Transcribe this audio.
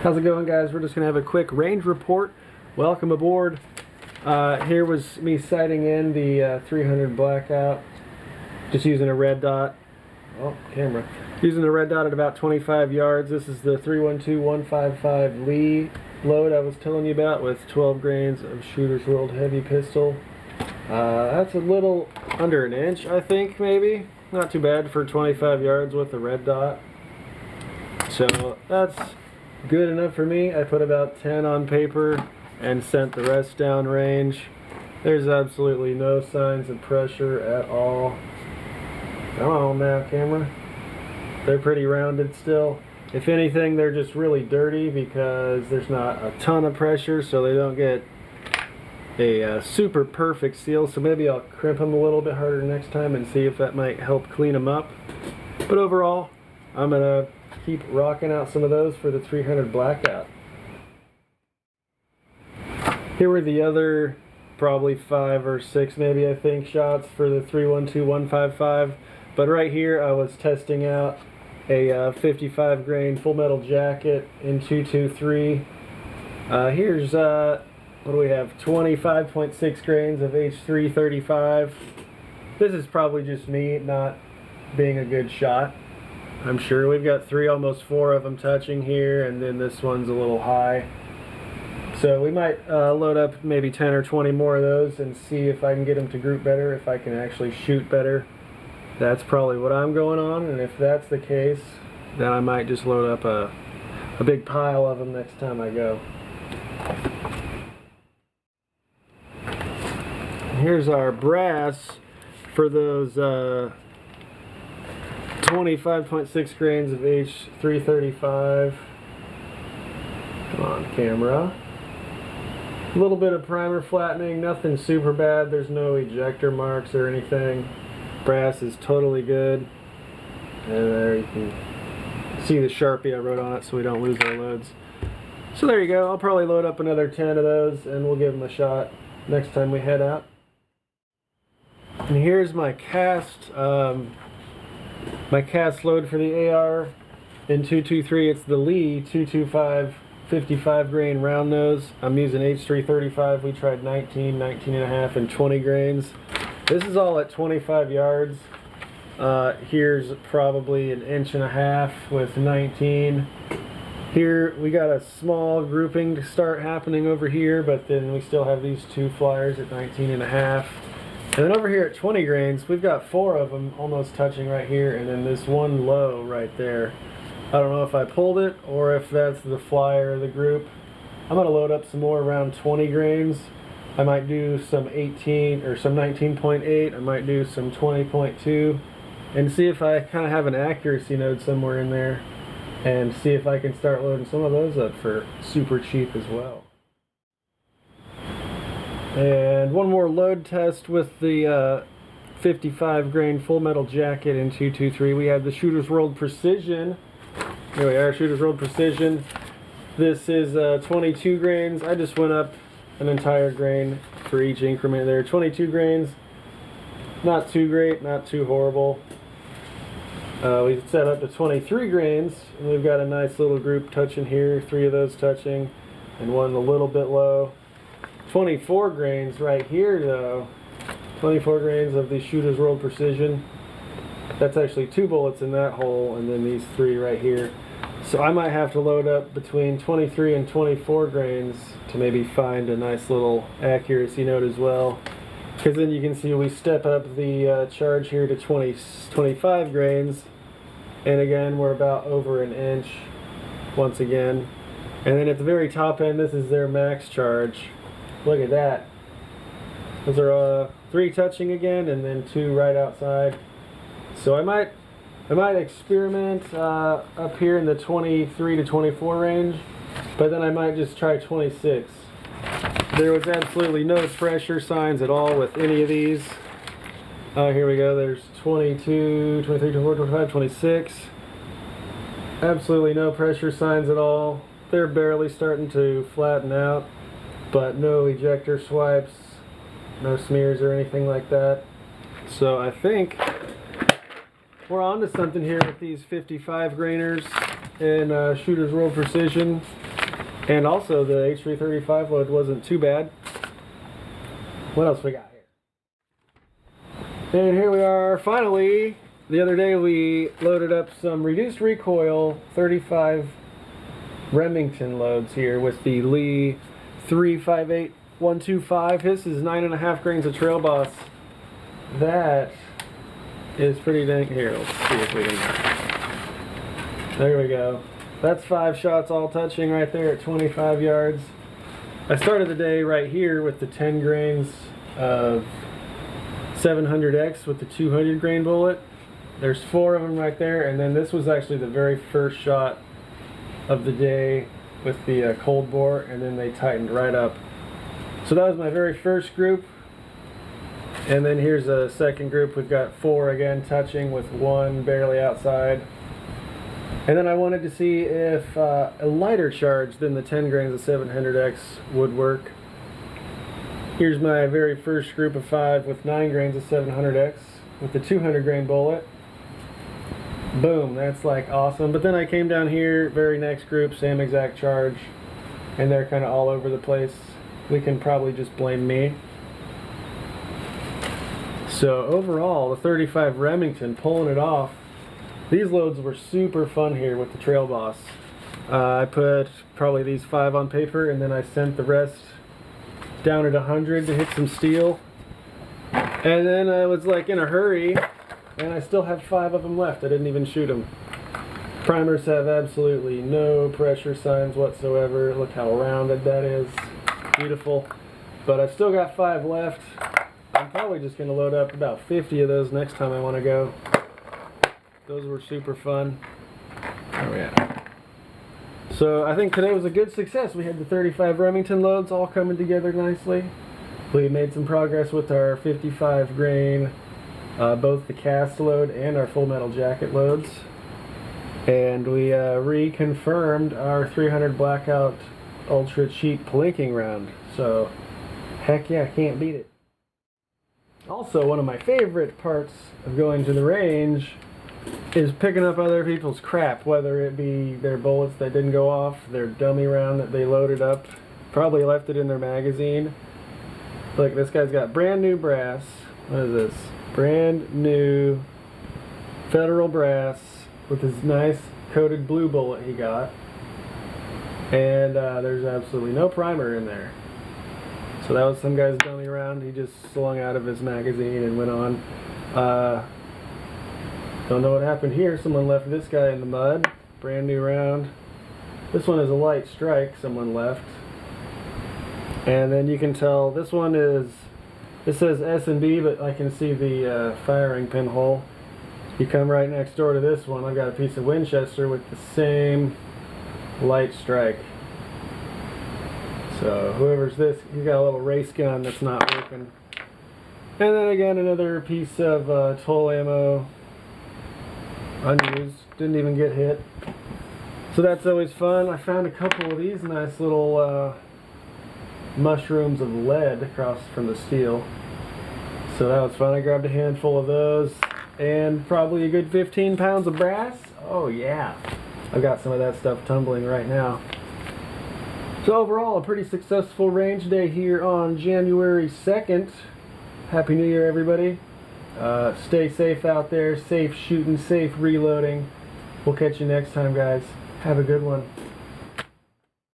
How's it going, guys? We're just going to have a quick range report. Welcome aboard. Here was me sighting in the 300 blackout, just using a red dot. Oh, camera. Using a red dot at about 25 yards. This is the 312-155 Lee load I was telling you about with 12 grains of Shooter's World heavy pistol. That's a little under an inch, I think, maybe. Not too bad for 25 yards with a red dot. So that's good enough for me. I put about 10 on paper and sent the rest down range. There's absolutely no signs of pressure at all. Come on now, camera. They're pretty rounded still. If anything, they're just really dirty because there's not a ton of pressure, so they don't get a super perfect seal. So maybe I'll crimp them a little bit harder next time and see if that might help clean them up. But overall, I'm gonna keep rocking out some of those for the 300 blackout. Here were the other probably 5 or 6 maybe, I think, shots for the 312-155. But right here I was testing out a 55 grain Full Metal Jacket in 223. Here's what do we have, 25.6 grains of H335. This is probably just me not being a good shot. I'm sure we've got 3, almost 4 of them touching here, and then this one's a little high. So we might load up maybe 10 or 20 more of those and see if I can get them to group better, if I can actually shoot better. That's probably what I'm going on, and if that's the case, then I might just load up a big pile of them next time I go. Here's our brass for those 25.6 grains of H335. Come on, camera. A little bit of primer flattening, nothing super bad. There's no ejector marks or anything. Brass is totally good. And there you can see the Sharpie I wrote on it so we don't lose our loads. So there you go. I'll probably load up another 10 of those and we'll give them a shot next time we head out. And here's my cast. My cast load for the AR in 223, it's the Lee 225 55 grain round nose. I'm using H335. We tried 19, 19.5, and 20 grains. This is all at 25 yards. Here's probably 1.5 inches with 19. Here we got a small grouping to start happening over here, but then we still have these 2 flyers at 19.5. And then over here at 20 grains, we've got 4 of them almost touching right here, and then this one low right there. I don't know if I pulled it or if that's the flyer of the group. I'm going to load up some more around 20 grains. I might do some 18 or some 19.8. I might do some 20.2 and see if I kind of have an accuracy node somewhere in there and see if I can start loading some of those up for super cheap as well. And one more load test with the 55 grain Full Metal Jacket in 223. We have the Shooter's World Precision. Here we are, Shooter's World Precision. This is 22 grains. I just went up an entire grain for each increment there. 22 grains. Not too great, not too horrible. We set up to 23 grains, and we've got a nice little group touching here. 3 of those touching, and one a little bit low. 24 grains right here though. 24 grains of the Shooter's World Precision. That's actually 2 bullets in that hole, and then these 3 right here. So I might have to load up between 23 and 24 grains to maybe find a nice little accuracy node as well. Because then you can see we step up the charge here to 25 grains. And again, we're about over 1 inch once again. And then at the very top end, this is their max charge. Look at that. Those are 3 touching again, and then 2 right outside. So I might experiment up here in the 23 to 24 range, but then I might just try 26. There was absolutely no pressure signs at all with any of these. Here we go. There's 22, 23, 24, 25, 26. Absolutely no pressure signs at all. They're barely starting to flatten out, but no ejector swipes, no smears or anything like that. So I think we're on to something here with these 55 grainers and Shooter's World Precision. And also the H335 load wasn't too bad. What else we got here? And here we are finally. The other day we loaded up some reduced recoil 35 Remington loads here with the Lee 358125. This is 9.5 grains of Trail Boss. That is pretty dang. Here, let's see if we can. There we go. That's 5 shots all touching right there at 25 yards. I started the day right here with the 10 grains of 700X with the 200 grain bullet. There's 4 of them right there, and then this was actually the very first shot of the day with the cold bore, and then they tightened right up. So that was my very first group. And then here's a second group. We've got 4 again touching with 1 barely outside. And then I wanted to see if a lighter charge than the 10 grains of 700X would work. Here's my very first group of 5 with 9 grains of 700X with the 200 grain bullet. Boom, that's like awesome. But then I came down here, very next group, same exact charge, and they're kind of all over the place. We can probably just blame me. So overall, the 35 Remington, pulling it off. These loads were super fun here with the Trail Boss. I put probably these 5 on paper, and then I sent the rest down at 100 to hit some steel. And then I was like in a hurry, and I still have 5 of them left. I didn't even shoot them. Primers have absolutely no pressure signs whatsoever. Look how rounded that is. Beautiful. But I've still got 5 left. I'm probably just going to load up about 50 of those next time I want to go. Those were super fun. Oh yeah. So I think today was a good success. We had the 35 Remington loads all coming together nicely. We made some progress with our 55 grain, both the cast load and our full metal jacket loads. And we reconfirmed our 300 Blackout Ultra Cheap Plinking round. So heck yeah, can't beat it. Also, one of my favorite parts of going to the range is picking up other people's crap, whether it be their bullets that didn't go off, their dummy round that they loaded up, probably left it in their magazine. Look, this guy's got brand new brass. What is this? Brand new Federal brass with his nice coated blue bullet he got. And there's absolutely no primer in there. So that was some guy's dummy round. He just slung out of his magazine and went on. Don't know what happened here. Someone left this guy in the mud. Brand new round. This one is a light strike someone left. And then you can tell this one is, it says S&B, but I can see the firing pinhole. You come right next door to this one. I've got a piece of Winchester with the same light strike. So whoever's this, he's got a little race gun that's not working. And then again, another piece of toll ammo, unused, didn't even get hit. So that's always fun. I found a couple of these nice little mushrooms of lead across from the steel. So that was fun. I grabbed a handful of those and probably a good 15 pounds of brass. Oh yeah, I've got some of that stuff tumbling right now. So overall, a pretty successful range day here on January 2nd. Happy New Year, everybody. Stay safe out there, safe shooting, safe reloading. We'll catch you next time, guys. Have a good one.